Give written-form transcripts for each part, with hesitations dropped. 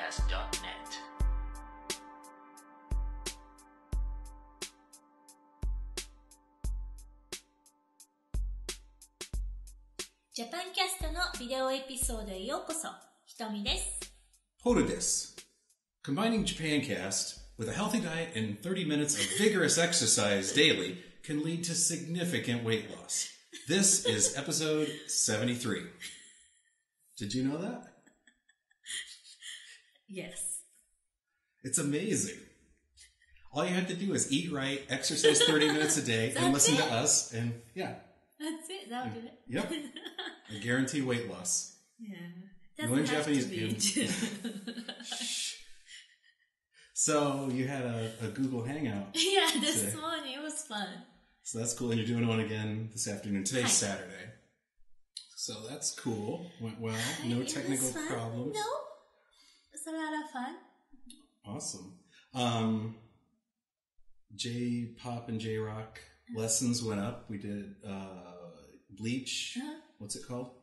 Japancast.net. Japancast のビデオエピソードへようこそ。ひとみです。Hoda desu. Combining Japancast with a healthy diet and 30 minutes of vigorous exercise daily can lead to significant weight loss. This is episode 73. Did you know that? Yes. It's amazing. All you have to do is eat right, exercise 30 minutes a day, and listen to us, and yeah. That's it? That would do it? Yep. I guarantee weight loss. Yeah. The only Japanese people. So you had a Google Hangout. Yeah, this today. morning. It was fun. So that's cool. And you're doing one again this afternoon. Today's Saturday. So that's cool. Went well. No technical problems. No. It's a lot of fun. Awesome. J-pop and J-rock lessons went up. We did Bleach. What's it called?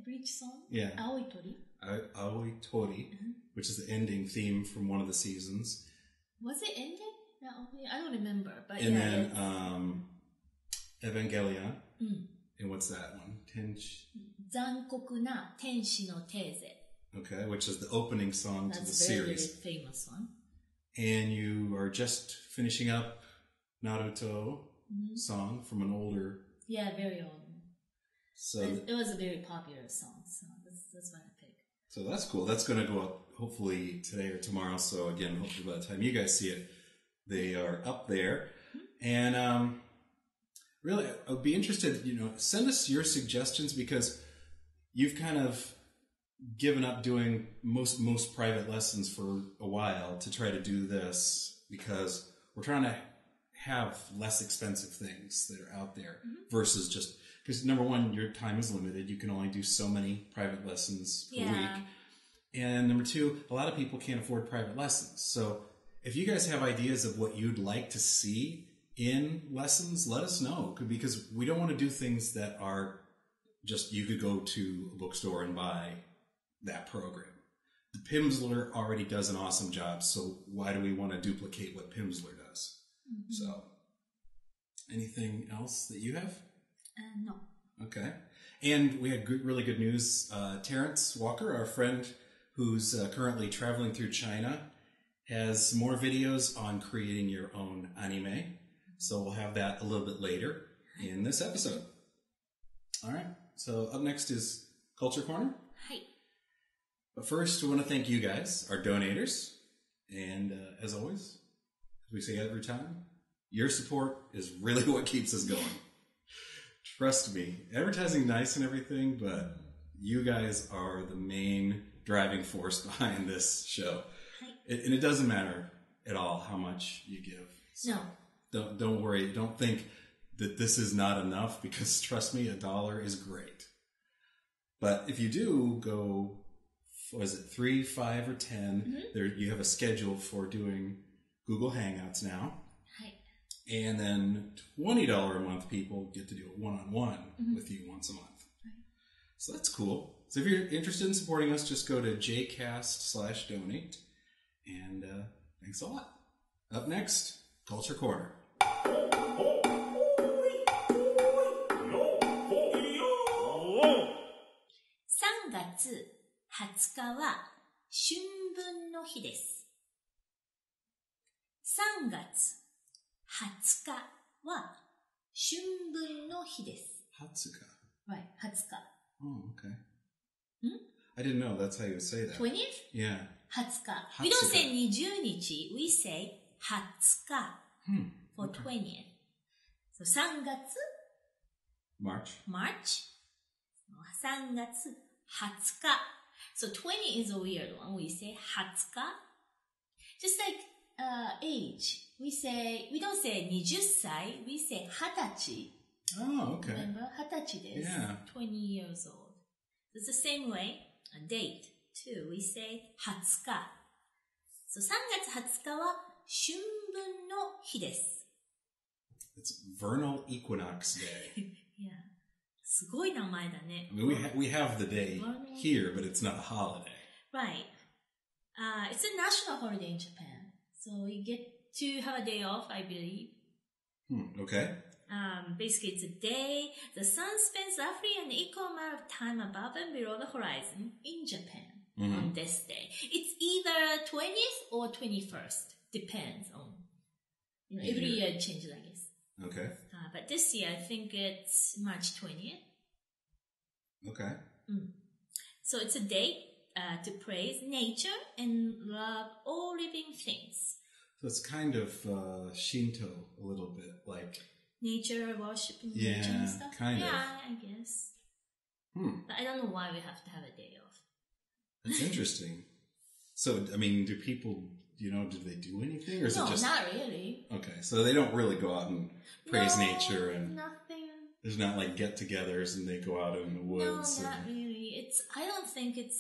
Bleach song? Yeah. Aoi Tori. Aoi Tori, which is the ending theme from one of the seasons. Was it ending? No, I don't remember. But and yeah, then Evangelion. And what's that one? Zankoku na Tenshi no Teize. Okay, which is the opening song to the series. That's a very famous one. And you are just finishing up Naruto song from an older... Yeah, very old. So it was a very popular song, so that's what I picked. So that's cool. That's going to go up hopefully today or tomorrow. So again, hopefully by the time you guys see it, they are up there. And really, I'd be interested, send us your suggestions because you've kind of given up doing most private lessons for a while to try to do this because we're trying to have less expensive things that are out there versus just because number one, your time is limited. You can only do so many private lessons per week. And number two, a lot of people can't afford private lessons. So if you guys have ideas of what you'd like to see in lessons, let us know because we don't want to do things that are just you could go to a bookstore and buy that program. The Pimsleur already does an awesome job, so why do we want to duplicate what Pimsleur does? So, anything else that you have? No. Okay. And we had really good news. Terrence Walker, our friend who's currently traveling through China, has more videos on creating your own anime. So we'll have that a little bit later in this episode. All right. So up next is Culture Corner. Hi. But first, we want to thank you guys, our donators. And as always, as we say every time, your support is really what keeps us going. Trust me, advertising nice and everything, but you guys are the main driving force behind this show. And it doesn't matter at all how much you give. So don't worry. Don't think that this is not enough because trust me, $1 is great. But if you do go, was it 3, 5, or 10? There you have a schedule for doing Google Hangouts now. And then $20 a month people get to do a one-on-one with you once a month. So that's cool. So if you're interested in supporting us, just go to jcast/donate. And thanks a lot. Up next, Culture Corner. 3月20日は春分の日です。3月20日は春分の日です。20日. Right, 20日. Oh, okay. I didn't know that's how you would say that. 20th? Yeah. 20日. We don't say 20日. We say 20日 for 20th. So 3月 March. 3月20日. So 20 is a weird one. We say 20日. Just like age. We don't say 20歳. We say 20歳. Oh, okay. Remember? 20歳です. Yeah. 20 years old. It's the same way. A date, too. We say 20日. So 3月20日は春分の日です. It's vernal equinox day. Yeah. すごい名前だね. I mean, we have the day here, but it's not a holiday. Right. It's a national holiday in Japan. So you get to have a day off, I believe. Okay. Basically, it's a day the sun spends roughly an equal amount of time above and below the horizon in Japan on this day. It's either 20th or 21st. Depends on, every year it changes, I guess. Okay. But this year, I think it's March 20th. Okay. So it's a day to praise nature and love all living things. So it's kind of Shinto a little bit, like nature worship and nature and stuff. Kind of. Yeah, I guess. But I don't know why we have to have a day off. That's interesting. So, I mean, do people, do they do anything, or is it just not really? Okay, so they don't really go out and praise nature and nothing. There's not like get-togethers and they go out in the woods. No, not really. I think it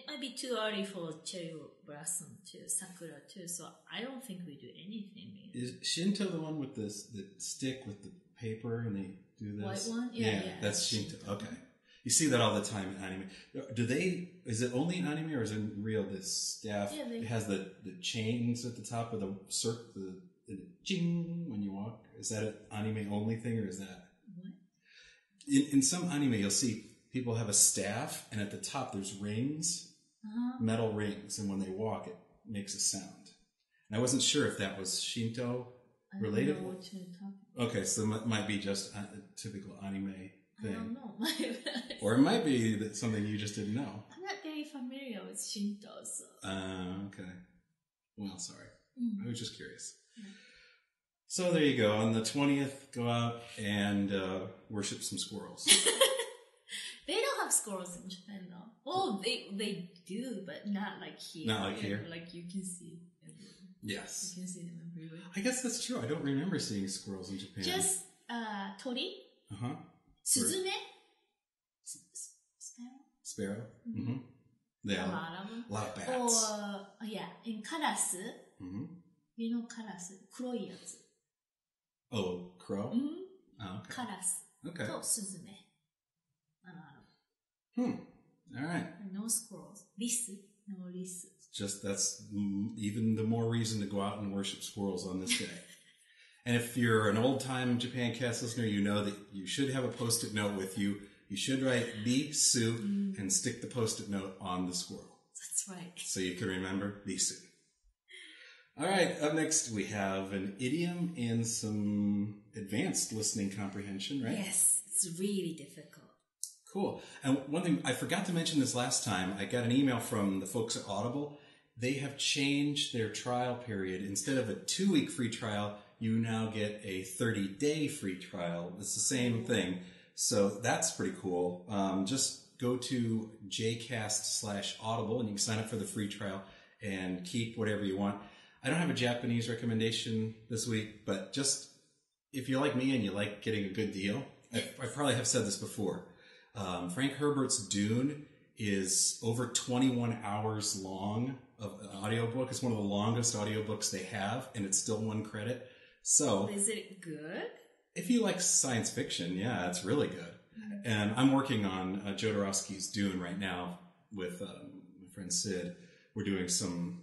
might be too early for cherry blossom too, sakura too. So I don't think we do anything. Really. Is Shinto the one with the stick with the paper and they do this? White one? Yeah, that's Shinto. Okay. You see that all the time in anime. Is it only in anime or is it in real, this staff? Yeah, it has the chains at the top of the circle, the ching when you walk. Is that an anime only thing or is that? What? In some anime you'll see people have a staff and at the top there's rings, metal rings, and when they walk it makes a sound. And I wasn't sure if that was Shinto related. I don't know what you're talking about. Okay, so it might be just a typical anime thing. I don't know. Or it might be that something you just didn't know. I'm not very familiar with Shinto, so. Okay. Well, sorry. I was just curious. Yeah. So there you go. On the 20th, go out and worship some squirrels. They don't have squirrels in Japan, though. Well, they do, but not like here. Not like here? Like you can see them. Yes. You can see them everywhere. I guess that's true. I don't remember seeing squirrels in Japan. Just tori, suzume, sparrow. Yeah. A lot of them. A lot of bats. Or, and karasu. You know karasu? 黒いやつ. Oh, crow? Oh, okay. Karasu. Okay. とスズメ. All right. No squirrels. Risu. No risu. That's even the more reason to go out and worship squirrels on this day. And if you're an old-time Japancast listener, you know that you should have a Post-it note with you. You should write Bisu and stick the Post-it note on the squirrel. That's right. So you can remember Bisu. All right, up next we have an idiom and some advanced listening comprehension, right? Yes, it's really difficult. Cool. And one thing, I forgot to mention this last time. I got an email from the folks at Audible. They have changed their trial period. Instead of a 2-week free trial, you now get a 30-day free trial. It's the same thing. So that's pretty cool. Just go to jcast/audible and you can sign up for the free trial and keep whatever you want. I don't have a Japanese recommendation this week, but just if you're like me and you like getting a good deal, I probably have said this before. Frank Herbert's Dune is over 21 hours long of an audiobook. It's one of the longest audiobooks they have, and it's still 1 credit. So, is it good? If you like science fiction, yeah, it's really good. And I'm working on Jodorowsky's Dune right now with my friend Sid. We're doing some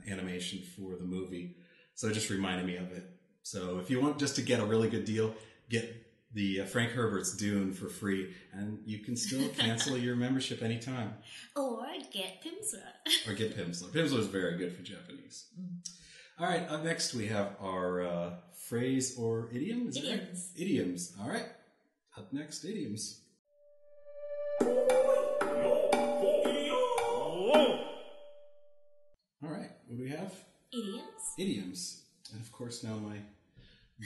animation for the movie. So it just reminded me of it. So if you want just to get a really good deal, get the Frank Herbert's Dune for free, and you can still cancel your membership anytime. Or get Pimsleur. Or get Pimsleur. Pimsleur is very good for Japanese. All right, up next we have our phrase or idiom. Is Idioms. It right? Idioms. All right. Up next, idioms. All right, what do we have? Idioms. Idioms. And of course now my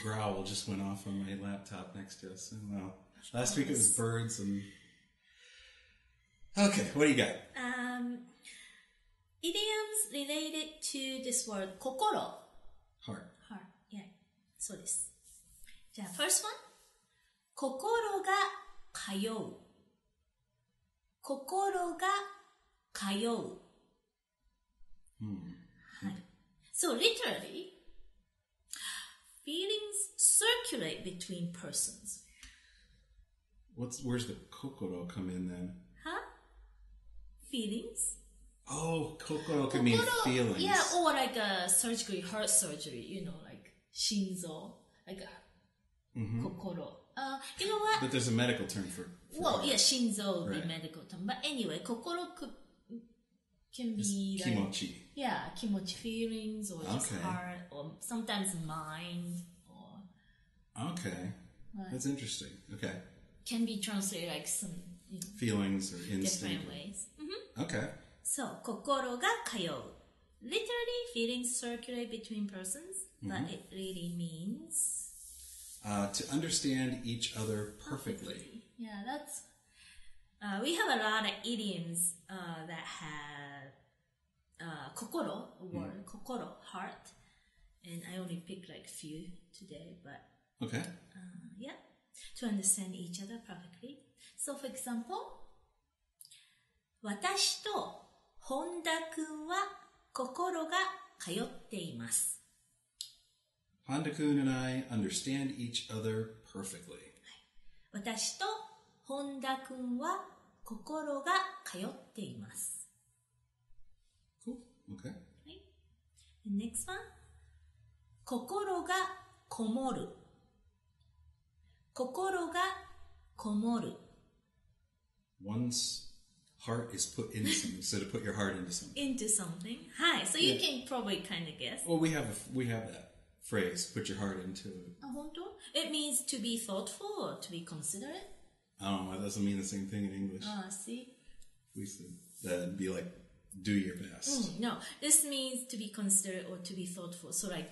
growl just went off on my laptop next to us. And well, last week it was birds and... Okay, what do you got? Idioms related to this word, kokoro. Heart. Heart, yeah. そうです。じゃあ、first one. 心が通う。心が通う。はい。So literally, feelings circulate between persons. Where's the kokoro come in then? Huh? Feelings? Oh, kokoro could mean feelings. Yeah, or like a surgery, heart surgery, you know, like shinzo, like kokoro. You know what? But there's a medical term for well, heart. yeah, shinzo would Right. be medical term. But anyway, kokoro can be like, Kimochi. yeah, kimochi feelings or just Okay. heart or sometimes mind or Okay. Right. That's interesting. Okay. can be translated like some Feelings or instinct. different ways. Okay. So, 心が通う. Literally, feelings circulate between persons, but it really means To understand each other perfectly. Yeah, that's. We have a lot of idioms that have 心, a word, 心, heart, and I only picked like few today, but Okay. yeah, to understand each other perfectly. So, for example, 私と本田くんは心が通っています。Honda-kun and I understand each other perfectly. 私と本田くんは心が通っています。Cool. Okay. はい。Next one. 心がこもる。心がこもる。One's heart is put into something, so to put your heart into something. Into something. Hi. So you can probably kind of guess. Well, we have that phrase, put your heart into it. 本当? It means to be thoughtful or to be considerate. I don't know, that doesn't mean the same thing in English. See? We said that'd be like, do your best. No, this means to be considerate or to be thoughtful. So like,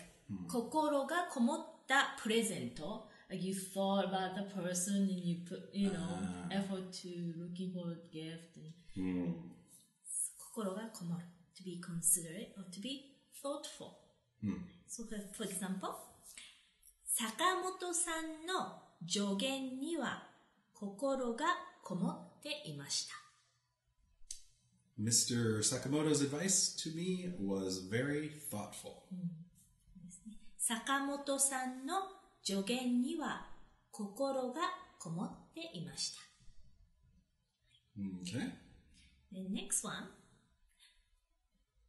心がこもったプレゼント. Like you thought about the person and you put, effort to looking for a gift. And 心がこもる. To be considerate or to be thoughtful. So for example, 坂本さんの助言には心がこもっていました。Mr. Sakamoto's advice to me was very thoughtful. 坂本さんの助言には心がこもっていました。Okay. The next one.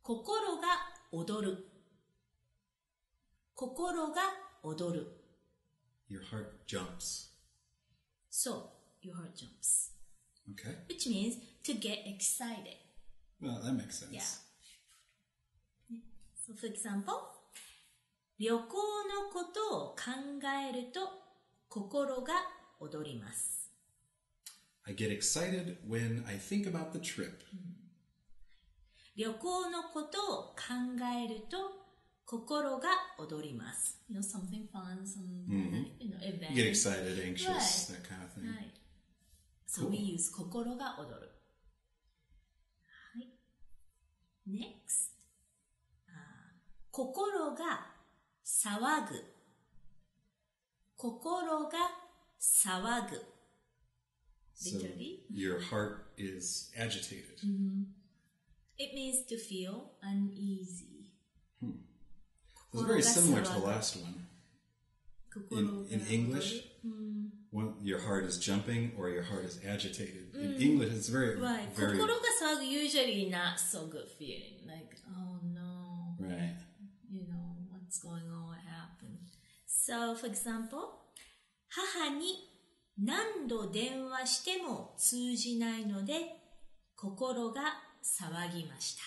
心が踊る。心が踊る。Your heart jumps. So, your heart jumps. Okay. Which means to get excited. Well, that makes sense. Yeah. So, for example, 旅行のことを考えると心が踊ります。I get excited when I think about the trip. 旅行のことを考えると心が踊ります。something fun, some, event. You get excited, anxious, Right. that kind of thing. はい。So Cool. we use 心が踊る。はい。Next. 心が騒ぐ。心が騒ぐ。So Literally. your heart is agitated. It means to feel uneasy. It's very similar to the last one. 心が In English, your heart is jumping or your heart is agitated. In English, it's very, Right. very 心が騒ぐ usually not so good feeling. Like, oh no. right. What's going on, what happened. So, for example, 母に何度電話しても通じないので、心が騒ぎました。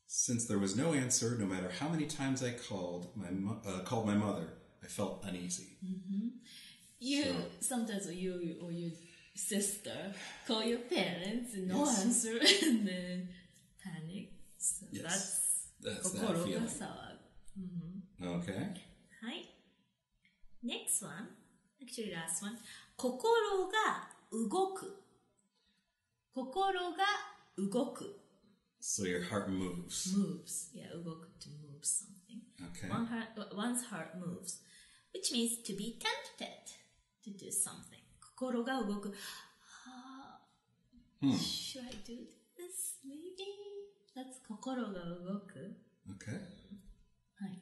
Since there was no answer, no matter how many times I called my mother, I felt uneasy. Sometimes you or your sister call your parents and no answer and then panic. So Yes. That's 心 that が feeling. 騒ぐ。 Okay. はい。Next one. Actually last one. 心が動く。心が動く。So your heart moves. Moves. Yeah, 動く to move something. Okay. One's heart moves. Which means to be tempted to do something. 心が動く。Should I do this? Maybe? That's 心が動く。 Okay. はい。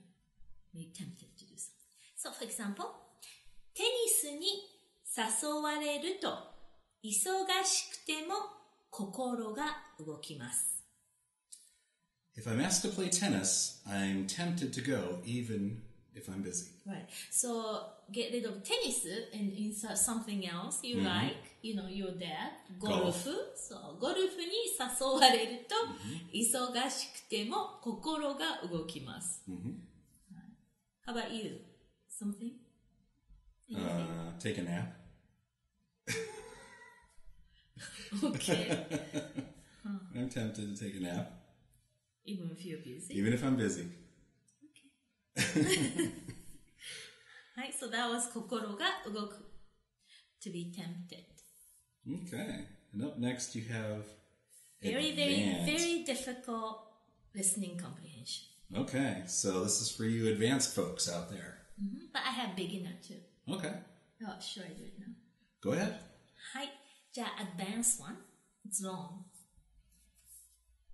Be tempted to do something. So, for example, テニスに誘われると、忙しくても心が動きます。If I'm asked to play tennis, I'm tempted to go, even if I'm busy. Right. So get rid of tennis and insert something else you like. You know, your dad. ゴルフ。そう、ゴルフに誘われると、忙しくても心が動きます。How about you? Something? Take a nap. Okay. I'm tempted to take a nap. Even if you're busy? Even if I'm busy. Okay. はい、so that was 心が動く。To be tempted. Okay. And up next you have very difficult listening comprehension. Okay, so this is for you advanced folks out there. But I have beginner too. Okay. Oh, should I do it now? Go ahead. はい。じゃあ、advanced one. It's long.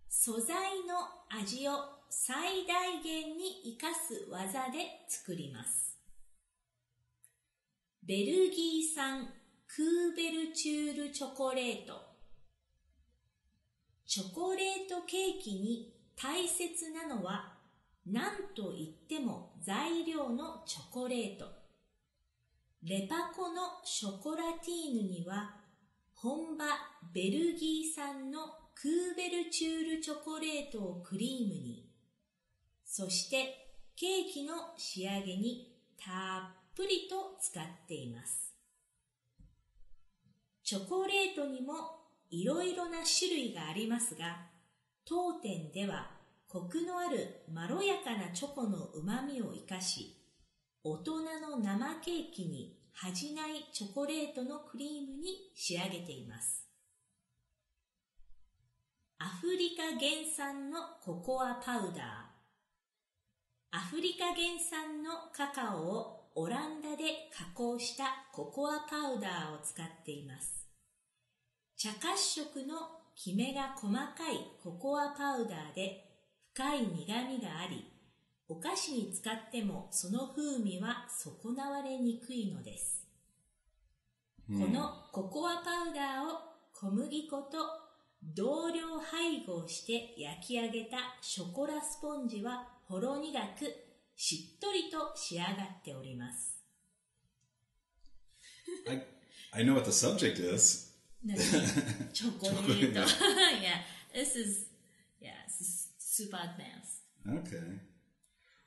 素材の味を最大限に生かす技で作ります。ベルギー産クーベルチュールチョコレート。チョコレートケーキに大切なのは何と言っても材料のチョコレート。レパコのショコラティーヌには本場ベルギー産のクーベルチュールチョコレートをクリームに、そしてケーキの仕上げにたっぷりと使っています。チョコレートにもいろいろな種類がありますが、当店ではコクのあるまろやかなチョコの旨味を生かし、大人の生ケーキに恥じないチョコレートのクリームに仕上げています。アフリカ原産のココアパウダー。アフリカ原産のカカオをオランダで加工したココアパウダーを使っています。茶褐色のきめが細かいココアパウダーで深い苦みがあり、お菓子に使ってもその風味は損なわれにくいのです。このココアパウダーを小麦粉と同量配合して焼き上げたショコラスポンジはほろ苦くしっとりと仕上がっております。I know what the subject is. チョコレート。Yeah, this is super advanced. Okay.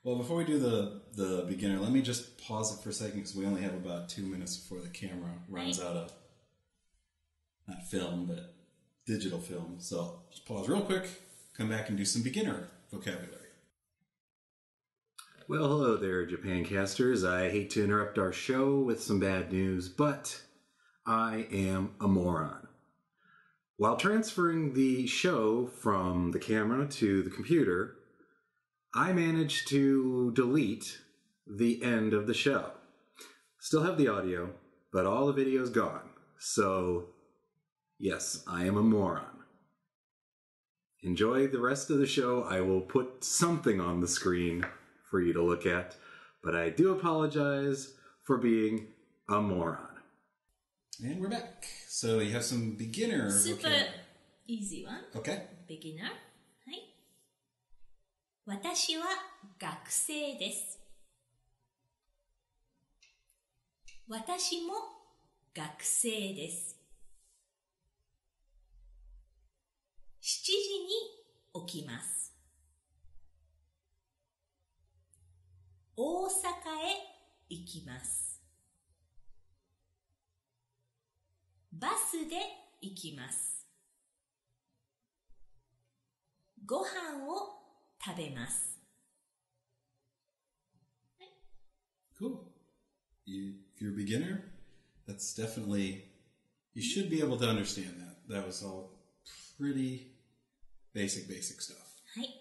Well, before we do the beginner, let me just pause it for a second because we only have about 2 minutes before the camera runs out of, not film, but digital film. So just pause real quick, come back and do some beginner vocabulary. Well, hello there, Japancasters. I hate to interrupt our show with some bad news, but I am a moron. While transferring the show from the camera to the computer, I managed to delete the end of the show. Still have the audio, but all the video's gone. So, yes, I am a moron. Enjoy the rest of the show. I will put something on the screen for you to look at, but I do apologize for being a moron. And we're back. So you have some beginner Super easy one. Okay. Beginner. はい。私は学生です。私も学生です。7時に起きます。大阪へ行きます。バスで行きます。ご飯を食べます。Cool. If you're a beginner, that's definitely, you should be able to understand that. That was all pretty basic stuff. はい。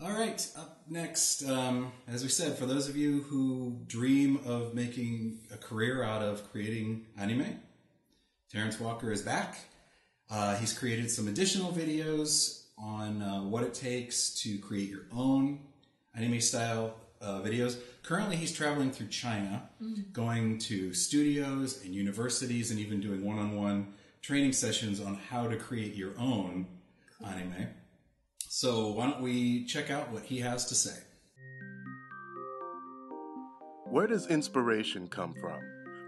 All right, up next, as we said, for those of you who dream of making a career out of creating anime, Terrence Walker is back. He's created some additional videos on what it takes to create your own anime-style videos. Currently, he's traveling through China, going to studios and universities and even doing one-on-one training sessions on how to create your own anime. So why don't we check out what he has to say. Where does inspiration come from?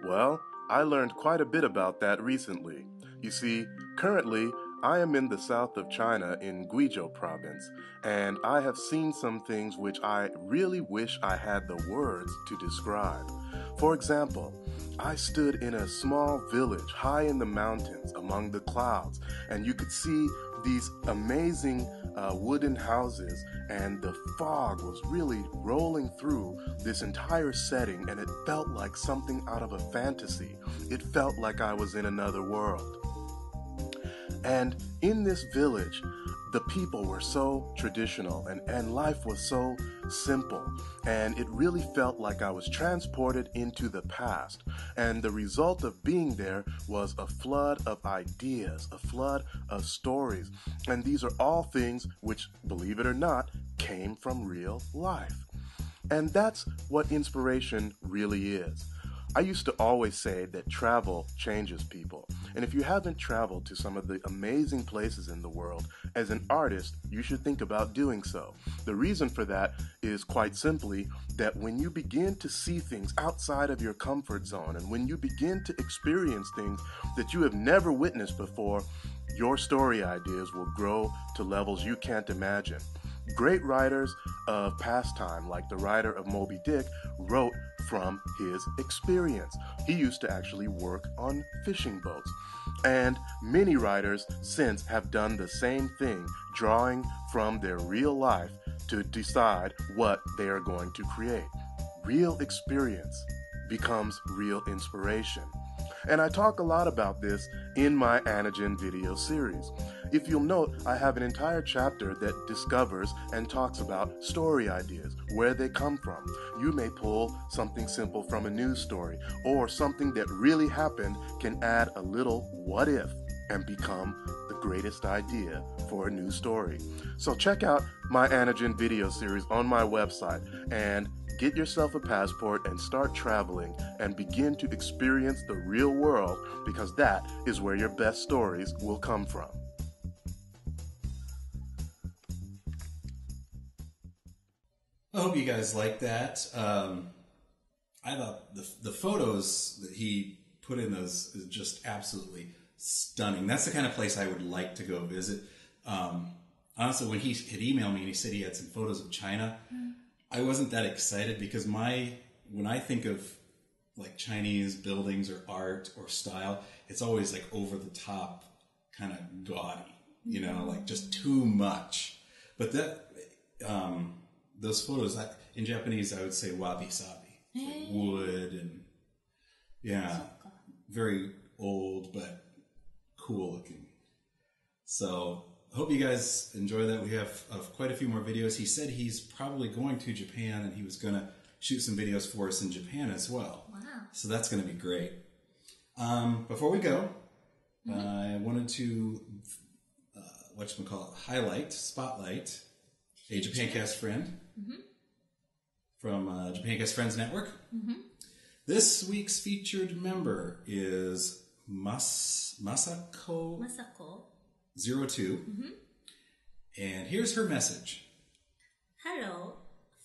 Well, I learned quite a bit about that recently. You see, currently, I am in the south of China in Guizhou province, and I have seen some things which I really wish I had the words to describe. For example, I stood in a small village high in the mountains among the clouds, and you could see these amazing wooden houses, and the fog was really rolling through this entire setting, and it felt like something out of a fantasy. It felt like I was in another world. And in this village, the people were so traditional, and life was so simple, and it really felt like I was transported into the past. And the result of being there was a flood of ideas, a flood of stories. And these are all things which, believe it or not, came from real life. And that's what inspiration really is. I used to always say that travel changes people. And if you haven't traveled to some of the amazing places in the world, as an artist, you should think about doing so. The reason for that is quite simply that when you begin to see things outside of your comfort zone, and when you begin to experience things that you have never witnessed before, your story ideas will grow to levels you can't imagine. Great writers of pastime, like the writer of Moby Dick, wrote from his experience. He used to actually work on fishing boats. And many writers since have done the same thing, drawing from their real life to decide what they are going to create. Real experience becomes real inspiration. And I talk a lot about this in my Anagen video series. If you'll note, I have an entire chapter that discovers and talks about story ideas, where they come from. You may pull something simple from a news story, or something that really happened can add a little what if and become the greatest idea for a new story. So check out my Anagen video series on my website and get yourself a passport and start traveling and begin to experience the real world, because that is where your best stories will come from. I hope you guys like that. I thought the photos that he put in those is just absolutely stunning. That's the kind of place I would like to go visit. Honestly, when he had emailed me and he said he had some photos of China, I wasn't that excited, because when I think of like Chinese buildings or art or style, it's always like over the top, kind of gaudy, you know, like just too much. But that those photos, in Japanese, I would say wabi-sabi, like wood and very old but cool looking. So I hope you guys enjoy that. We have quite a few more videos. He said he's probably going to Japan, and he was going to shoot some videos for us in Japan as well. Wow. So that's going to be great. Before we go, I wanted to, spotlight a Japancast friend from Japancast Friends Network. This week's featured member is Masako 02. And here's her message. Hello.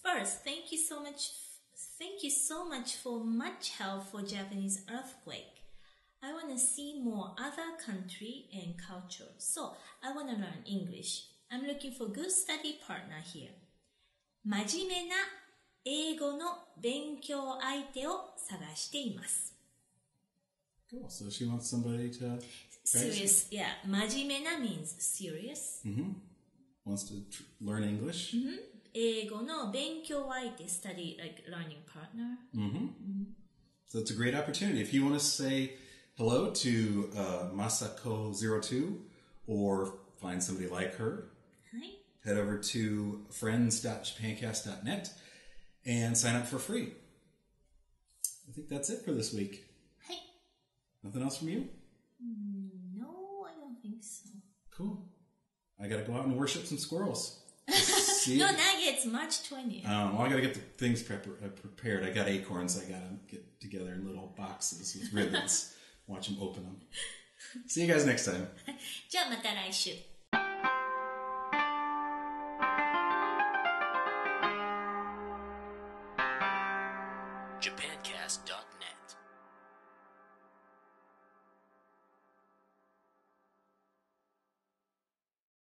First, thank you so much for much help for Japanese earthquake. I want to see more other country and culture, so I want to learn English. I'm looking for good study partner here. 真面目な英語の勉強相手を探しています。Cool. So she wants somebody to... Serious, yeah. 真面目な means serious. Wants to learn English. 英語の勉強相手 study, like learning partner. So it's a great opportunity. If you want to say hello to Masako02 or find somebody like her, head over to friends.japancast.net and sign up for free. I think that's it for this week. Nothing else from you? No, I don't think so. Cool. I got to go out and worship some squirrels. No nuggets, March 20th. Well, I got to get the things prepared. I got acorns I got to get together in little boxes with ribbons. Watch them open them. See you guys next time. じゃあまた来週。Japancast.net